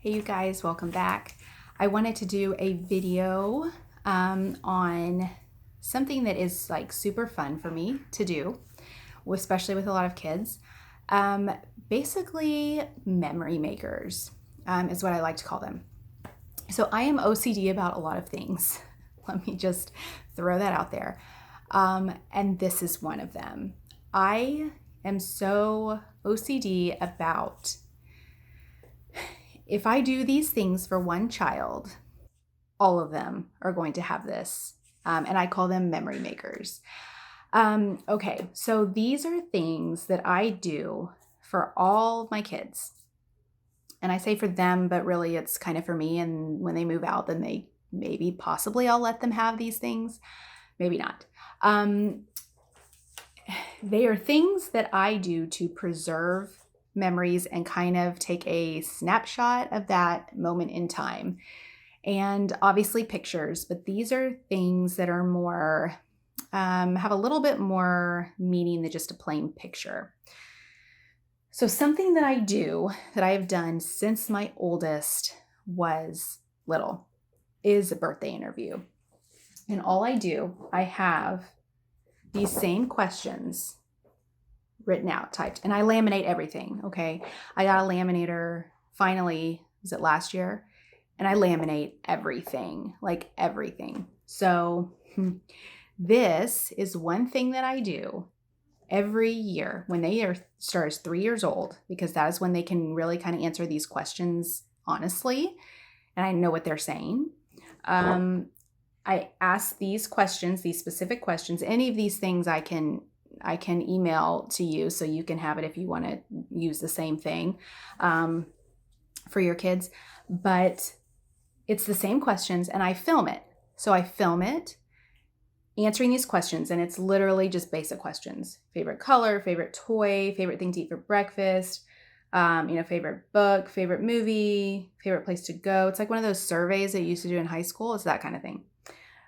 Hey you guys, welcome back. I wanted to do a video on something that is like super fun for me to do, especially with a lot of kids. Basically, memory makers is what I like to call them. So I am OCD about a lot of things. Let me just throw that out there. And this is one of them. I am so OCD about if I do these things for one child, all of them are going to have this. And I call them memory makers. Okay, so these are things that I do for all of my kids. And I say for them, but really it's kind of for me. And when they move out, then possibly I'll let them have these things. Maybe not. They are things that I do to preserve memories and kind of take a snapshot of that moment in time. And obviously pictures, but these are things that are more, have a little bit more meaning than just a plain picture. So something that I do that I have done since my oldest was little is a birthday interview. And all I do, I have these same questions written out, typed, and I laminate everything, okay? I got a laminator finally, was it last year? And I laminate everything, like everything. So this is one thing that I do every year when they start as 3 years old, because that is when they can really kind of answer these questions honestly, and I know what they're saying. I ask these questions, these specific questions. Any of these things I can email to you so you can have it if you want to use the same thing for your kids. But it's the same questions and I film it. So I film it answering these questions, and it's literally just basic questions. Favorite color, favorite toy, favorite thing to eat for breakfast, favorite book, favorite movie, favorite place to go. It's like one of those surveys that you used to do in high school. It's that kind of thing.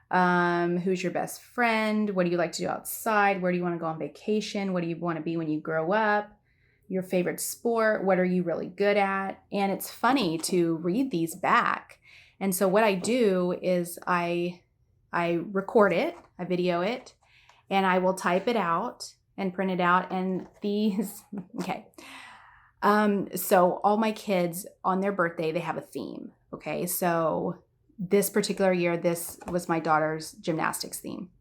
Who's your best friend? What do you like to do outside? Where do you want to go on vacation? What do you want to be when you grow up? Your favorite sport? What are you really good at? And it's funny to read these back. And so what I do is I record it, I video it, and I will type it out and print it out. And these, okay. So all my kids on their birthday, they have a theme. Okay. So this particular year, this was my daughter's gymnastics theme.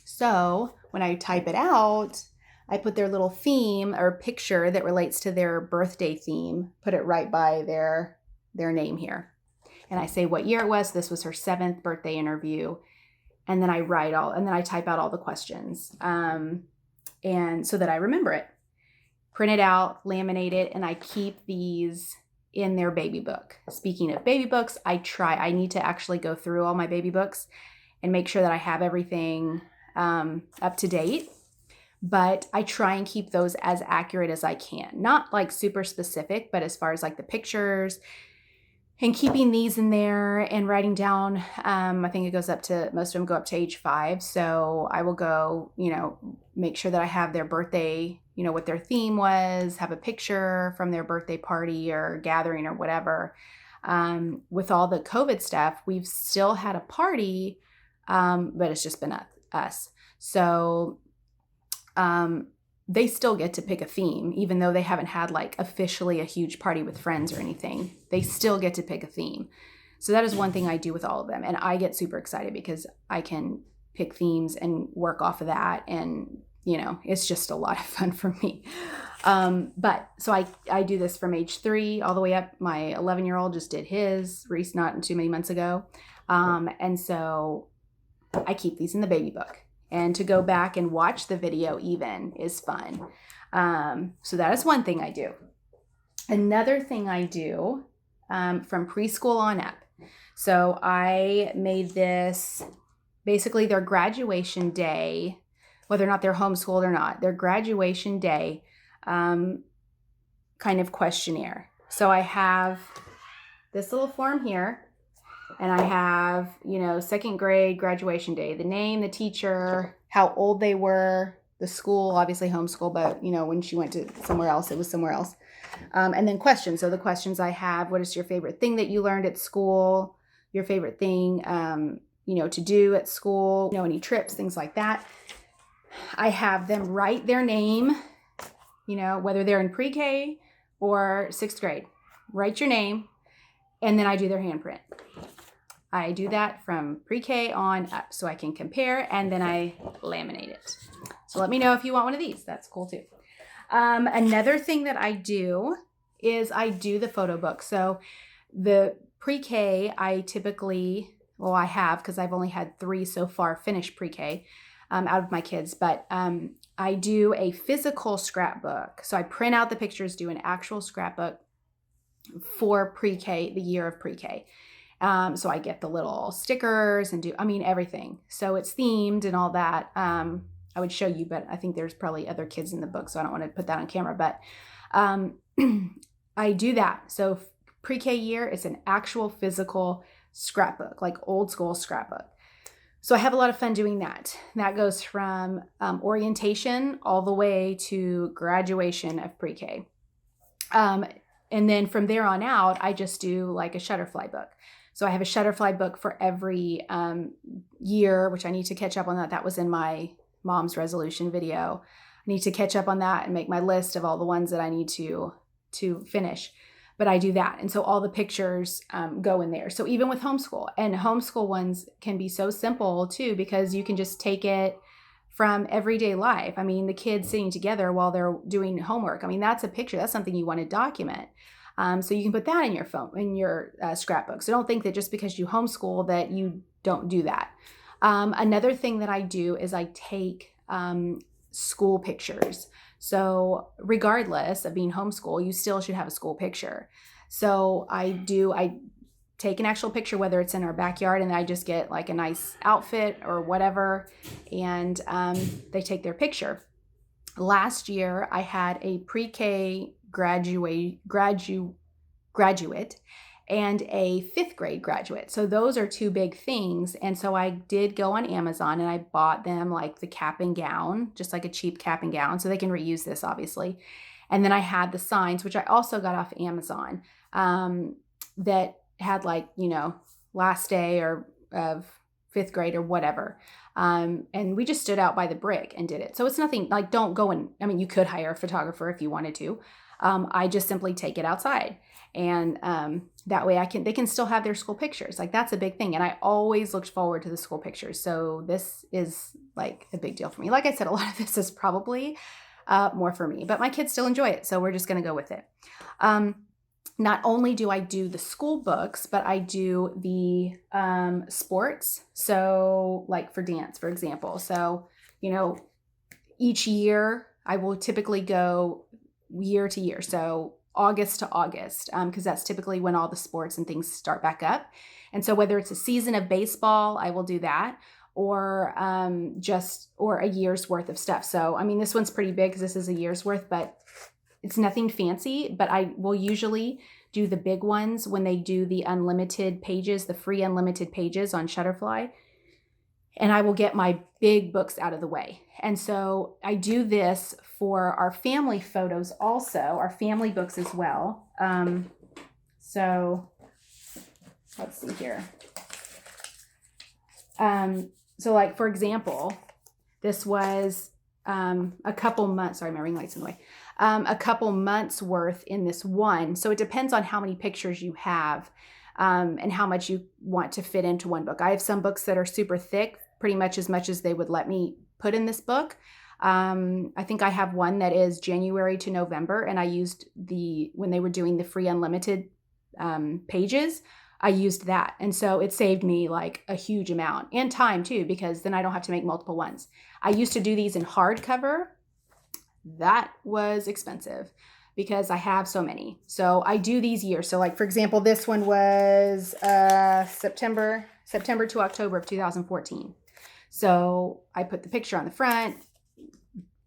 So when I type it out, I put their little theme or picture that relates to their birthday theme, put it right by their name here. And I say what year it was. This was her 7th birthday interview. And then I type out all the questions. And so that I remember it, print it out, laminate it, and I keep these in their baby book. Speaking of baby books, I need to actually go through all my baby books and make sure that I have everything up to date. But I try and keep those as accurate as I can. Not like super specific, but as far as like the pictures and keeping these in there and writing down, I think it goes up to, most of them go up to age 5. So I will go, make sure that I have their birthday, what their theme was, have a picture from their birthday party or gathering or whatever. With all the COVID stuff, we've still had a party, but it's just been us. So they still get to pick a theme, even though they haven't had like officially a huge party with friends or anything. They still get to pick a theme. So that is one thing I do with all of them. And I get super excited because I can pick themes and work off of that. And, it's just a lot of fun for me. But so I do this from age 3 all the way up. My 11-year-old just did his not too many months ago. And so I keep these in the baby book. And to go back and watch the video even is fun. So that is one thing I do. Another thing I do from preschool on up. So I made this basically their graduation day, whether or not they're homeschooled or not, their graduation day kind of questionnaire. So I have this little form here. And I have, 2nd grade graduation day, the name, the teacher, how old they were, the school, obviously homeschool, but you know, when she went to somewhere else, it was somewhere else. And then questions. So the questions I have: what is your favorite thing that you learned at school? Your favorite thing, you know, to do at school? You know, any trips, things like that. I have them write their name, you know, whether they're in pre-K or 6th grade. Write your name, and then I do their handprint. I do that from pre-K on up so I can compare, and then I laminate it. So let me know if you want one of these. That's cool too. Another thing that I do is I do the photo book. So the pre-K, I typically, well, I have, because I've only had 3 so far finish pre-K out of my kids, but I do a physical scrapbook. So I print out the pictures, do an actual scrapbook for pre-K, the year of pre-K. So I get the little stickers and do, I mean, everything. So it's themed and all that. I would show you, but I think there's probably other kids in the book, so I don't want to put that on camera, but I do that. So pre-K year, it's an actual physical scrapbook, like old school scrapbook. So I have a lot of fun doing that. That goes from orientation all the way to graduation of pre-K. And then from there on out, I just do like a Shutterfly book. So I have a Shutterfly book for every year, which I need to catch up on that. That was in my mom's resolution video. I need to catch up on that and make my list of all the ones that I need to finish. But I do that. And so all the pictures go in there. So even with homeschool, and homeschool ones can be so simple too, because you can just take it from everyday life. I mean, the kids sitting together while they're doing homework. I mean, that's a picture. That's something you want to document. So you can put that in your phone, in your scrapbook. So don't think that just because you homeschool that you don't do that. Another thing that I do is I take school pictures. So regardless of being homeschool, you still should have a school picture. So I take an actual picture, whether it's in our backyard, and I just get like a nice outfit or whatever, and they take their picture. Last year, I had a pre-K graduate and a 5th grade graduate. So those are 2 big things. And so I did go on Amazon and I bought them like the cap and gown, just like a cheap cap and gown, so they can reuse this obviously. And then I had the signs, which I also got off Amazon, that had like, you know, last day or of 5th grade or whatever. And we just stood out by the brick and did it. So it's nothing like, don't go and, I mean, you could hire a photographer if you wanted to. I just simply take it outside, and that way they can still have their school pictures. Like that's a big thing. And I always looked forward to the school pictures. So this is like a big deal for me. Like I said, a lot of this is probably more for me, but my kids still enjoy it. So we're just going to go with it. Not only do I do the school books, but I do the sports. So like for dance, for example. So, you know, each year I will typically go year to year. So August to August, because that's typically when all the sports and things start back up. And so whether it's a season of baseball, I will do that, or or a year's worth of stuff. So, I mean, this one's pretty big because this is a year's worth, but it's nothing fancy. But I will usually do the big ones when they do the unlimited pages, the free unlimited pages on Shutterfly. And I will get my big books out of the way. And so I do this for our family photos also, our family books as well. So let's see here. So like, for example, this was a couple months, sorry, my ring light's in the way, a couple months worth in this one. So it depends on how many pictures you have and how much you want to fit into one book. I have some books that are super thick, pretty much as they would let me put in this book. I think I have one that is January to November, and I used when they were doing the free unlimited pages, I used that. And so it saved me like a huge amount and time too, because then I don't have to make multiple ones. I used to do these in hardcover. That was expensive because I have so many. So I do these years. So like, for example, this one was September to October of 2014. So I put the picture on the front,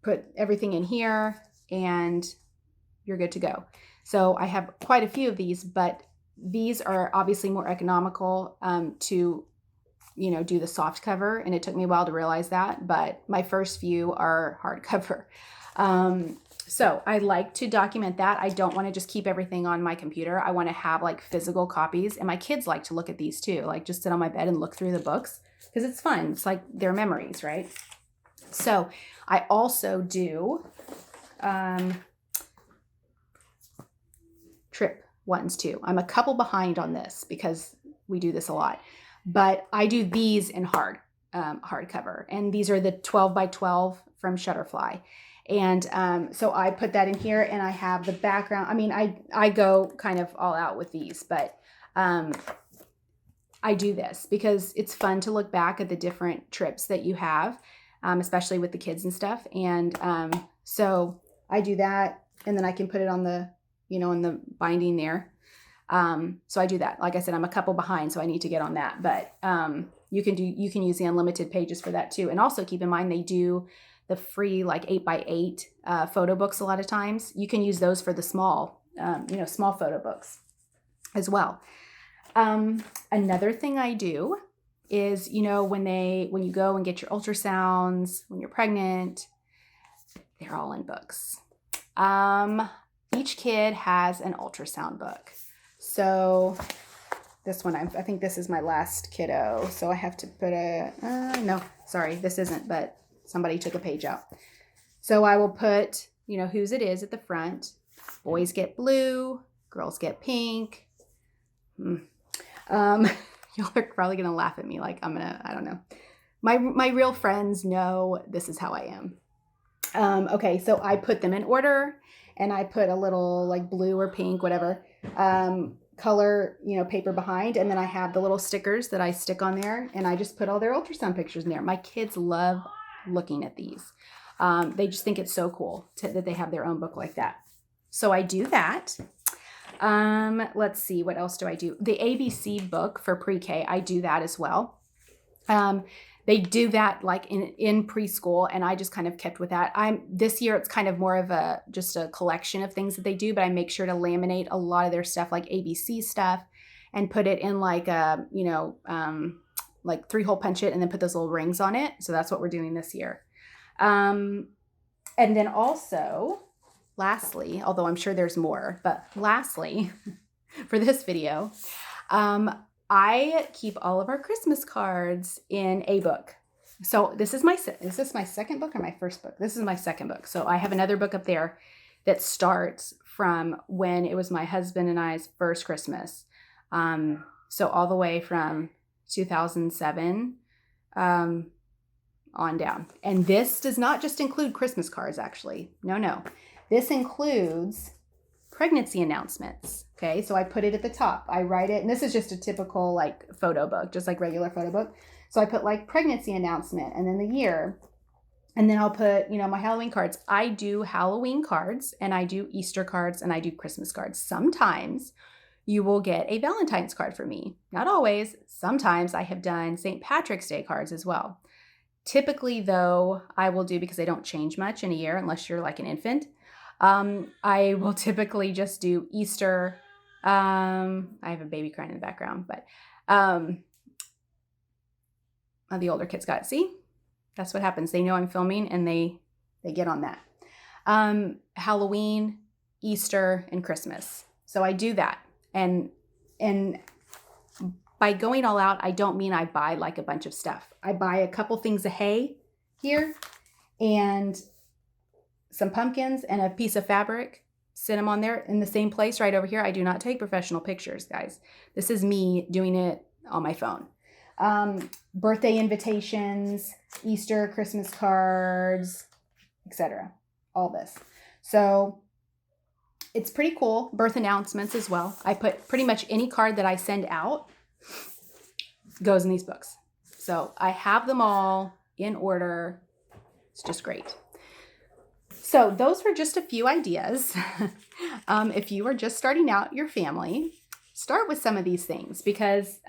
put everything in here, and you're good to go. So I have quite a few of these, but these are obviously more economical to do the soft cover, and it took me a while to realize that, but my first few are hardcover. So I like to document that. I don't want to just keep everything on my computer. I want to have like physical copies, and my kids like to look at these too, like just sit on my bed and look through the books because it's fun. It's like their memories, right? So I also do trip ones too. I'm a couple behind on this because we do this a lot, but I do these in hardcover, and these are the 12 by 12 from Shutterfly. And so I put that in here, and I have the background. I mean, I go kind of all out with these, but I do this because it's fun to look back at the different trips that you have, especially with the kids and stuff. And so I do that, and then I can put it on the, in the binding there. So I do that. Like I said, I'm a couple behind, so I need to get on that. But you can use the unlimited pages for that too. And also keep in mind, they do the free like 8x8 photo books a lot of times. You can use those for the small photo books as well. Another thing I do is, when you go and get your ultrasounds, when you're pregnant, they're all in books. Each kid has an ultrasound book. So this one, I think this is my last kiddo. So I have to put no, sorry, this isn't, but somebody took a page out. So I will put, whose it is at the front. Boys get blue, girls get pink. Y'all are probably going to laugh at me like I don't know. My real friends know this is how I am. Okay, so I put them in order, and I put a little like blue or pink, whatever, color, paper behind. And then I have the little stickers that I stick on there, and I just put all their ultrasound pictures in there. My kids love looking at these. They just think it's so cool that they have their own book like that. So I do that. Let's see, what else do I do? The ABC book for pre-K, I do that as well. They do that like in preschool, and I just kind of kept with that. This year it's kind of more of just a collection of things that they do, but I make sure to laminate a lot of their stuff, like ABC stuff, and put it in like like 3-hole punch it, and then put those little rings on it. So that's what we're doing this year. And then also, lastly, although I'm sure there's more, but lastly, for this video, I keep all of our Christmas cards in a book. So is this my second book or my first book? This is my second book. So I have another book up there that starts from when it was my husband and I's first Christmas. So all the way from 2007 on down. And this does not just include Christmas cards, actually. No. This includes pregnancy announcements. Okay, so I put it at the top. I write it, and this is just a typical like photo book, just like regular photo book. So I put like pregnancy announcement, and then the year, and then I'll put, my Halloween cards. I do Halloween cards, and I do Easter cards, and I do Christmas cards. Sometimes you will get a Valentine's card from me. Not always. Sometimes I have done St. Patrick's Day cards as well. Typically, though, I will do, because they don't change much in a year unless you're like an infant, I will typically just do Easter. I have a baby crying in the background, but the older kids got it. See, that's what happens. They know I'm filming, and they get on that. Halloween, Easter, and Christmas. So I do that. And by going all out, I don't mean I buy like a bunch of stuff. I buy a couple things of hay here, and some pumpkins, and a piece of fabric, sit them on there in the same place right over here. I do not take professional pictures, guys. This is me doing it on my phone. Birthday invitations, Easter, Christmas cards, etc. All this. So it's pretty cool. Birth announcements as well. I put pretty much any card that I send out goes in these books. So I have them all in order. It's just great. So those were just a few ideas. If you are just starting out your family, start with some of these things, because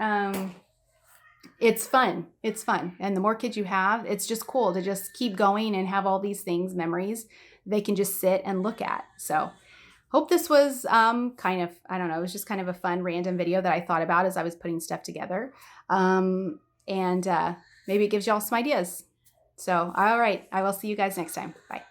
it's fun. It's fun. And the more kids you have, it's just cool to just keep going and have all these things, memories they can just sit and look at. So hope this was kind of, I don't know, it was just kind of a fun random video that I thought about as I was putting stuff together. and maybe it gives y'all some ideas. So, all right, I will see you guys next time. Bye.